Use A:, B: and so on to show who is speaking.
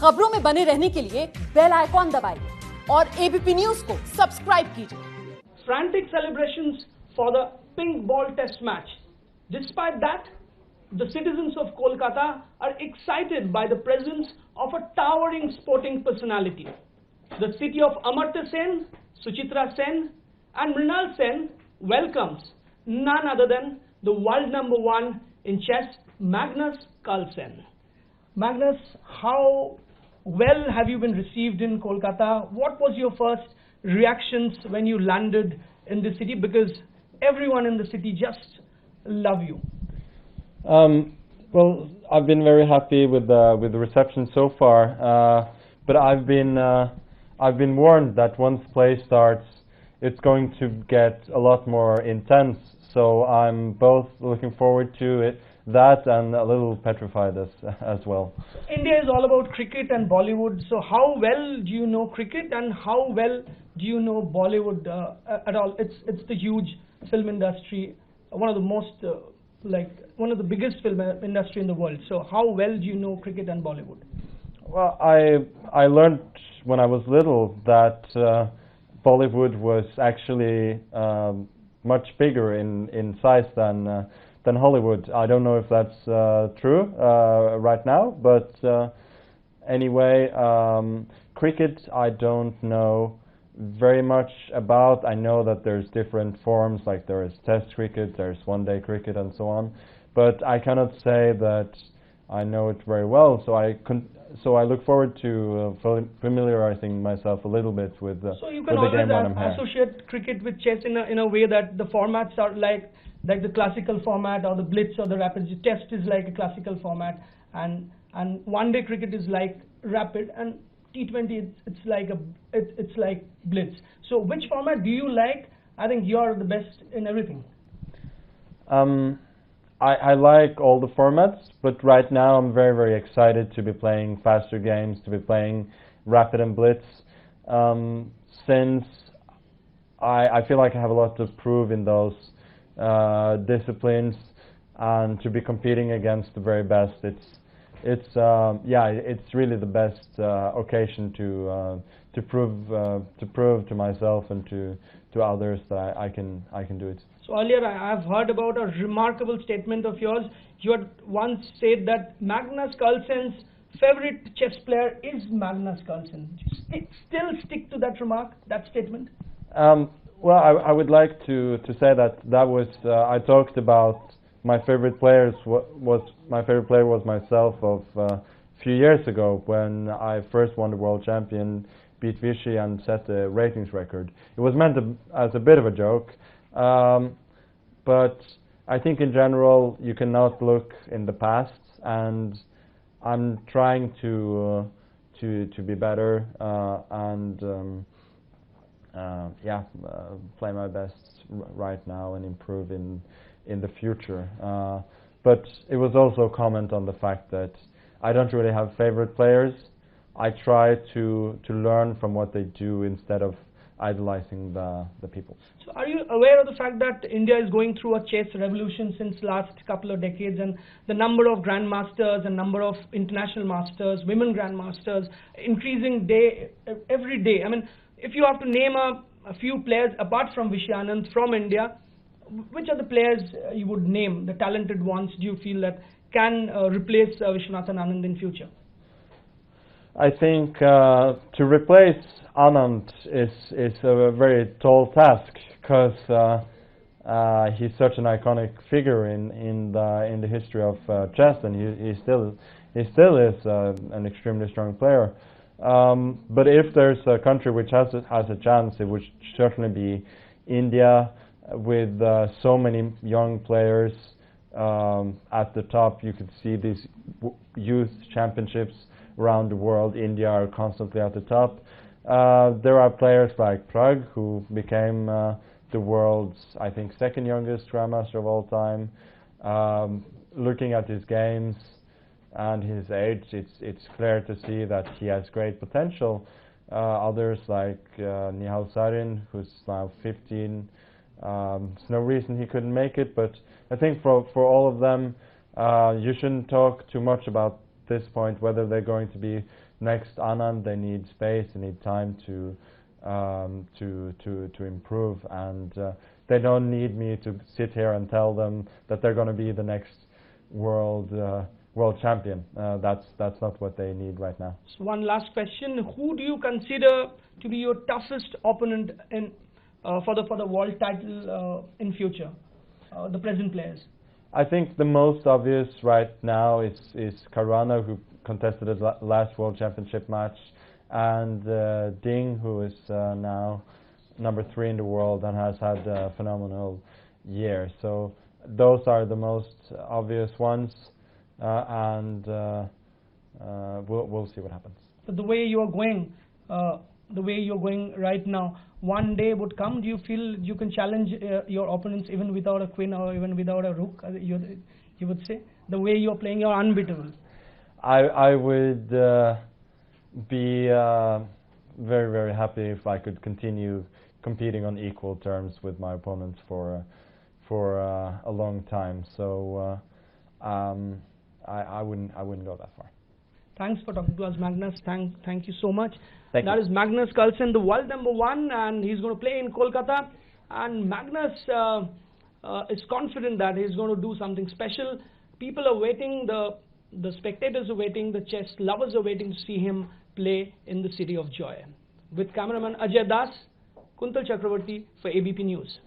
A: खबरों में बने रहने के लिए बेल आइकॉन दबाइए और एबीपी न्यूज को सब्सक्राइब कीजिए।
B: Frantic celebrations for the pink ball test match. Despite that, the citizens of Kolkata are excited by the presence of a towering sporting personality. The city of Amartya Sen, Suchitra Sen and Mrinal Sen welcomes none other than the world #1 in chess, Magnus Carlsen. Magnus, how well have you been received in Kolkata? What was your first reactions when you landed in the city? Because everyone in the city just love you.
C: Well, I've been very happy with the reception so far, but I've been warned that once play starts, it's going to get a lot more intense. So I'm both looking forward to it, that, and a little petrified as well.
B: India is all about cricket and Bollywood. So how well do you know cricket and how well do you know Bollywood at all? It's the huge film industry, one of the most one of the biggest film industry in the world. So how well do you know cricket and Bollywood?
C: Well, I learned when I was little that Bollywood was actually much bigger in size than Hollywood. I don't know if that's true right now, but anyway, cricket I don't know very much about. I know that there's different forms, like there is test cricket, there's one-day cricket and so on, but I cannot say that I know it very well, so I look forward to familiarizing myself a little bit with the game when I'm here.
B: So you can always associate cricket with chess in a way that the formats are like the classical format, or the blitz or the rapid. Test is like a classical format, and one-day cricket is like rapid, and T20 it's like blitz. So which format do you like? I think you are the best in everything.
C: I like all the formats, but right now I'm very excited to be playing faster games, to be playing rapid and blitz, since I feel like I have a lot to prove in those disciplines, and to be competing against the very best. It's really the best occasion to prove to myself and to others that I can do it.
B: So earlier I have heard about a remarkable statement of yours. You had once said that Magnus Carlsen's favorite chess player is Magnus Carlsen. Still stick to that remark, that statement?
C: Well, I would like to say that was I talked about my favorite players. My favorite player was myself of a few years ago, when I first won the world champion, beat Vichy and set the ratings record. It was meant as a bit of a joke, but I think in general you cannot look in the past, and I'm trying to be better and play my best right now and improve in the future. But it was also a comment on the fact that I don't really have favorite players. I try to learn from what they do instead of idolizing the people.
B: So are you aware of the fact that India is going through a chess revolution since last couple of decades, and the number of grandmasters and number of international masters, women grandmasters, increasing every day? I mean, if you have to name a few players apart from Viswanathan from India, which are the players you would name, the talented ones, do you feel that can replace Viswanathan Anand in future?
C: I think to replace Anand is a very tall task, because he's such an iconic figure in the history of chess, and he still is an extremely strong player. But if there's a country which has a chance, it would certainly be India, with so many young players at the top. You could see these youth championships around the world. India are constantly at the top. There are players like Prag, who became the world's, I think, second youngest grandmaster of all time. Looking at his games and his age, it's clear to see that he has great potential. Others like Nihal Sarin, who's now 15, there's no reason he couldn't make it, but I think for all of them, you shouldn't talk too much about this point, whether they're going to be next Anand. They need space, they need time to improve, and they don't need me to sit here and tell them that they're going to be the next world champion. That's not what they need right now.
B: So one last question: who do you consider to be your toughest opponent in for the world title in future? The present players.
C: I think the most obvious right now is Caruana, who contested his last World Championship match, and Ding, who is now number 3 in the world and has had a phenomenal year. So those are the most obvious ones, and we'll see what happens.
B: So the way you are going, right now, one day would come. Do you feel you can challenge your opponents even without a queen or even without a rook? You would say the way you are playing, you are unbeatable.
C: I would be very, very happy if I could continue competing on equal terms with my opponents for a long time. So I wouldn't go that far.
B: Thanks for talking to us, Magnus. Thank you so much.
C: That
B: is Magnus Carlsen, the world #1, and he's going to play in Kolkata. And Magnus is confident that he's going to do something special. People are waiting, the spectators are waiting, the chess lovers are waiting to see him play in the city of joy. With cameraman Ajay Das, Kuntal Chakravarti for ABP News.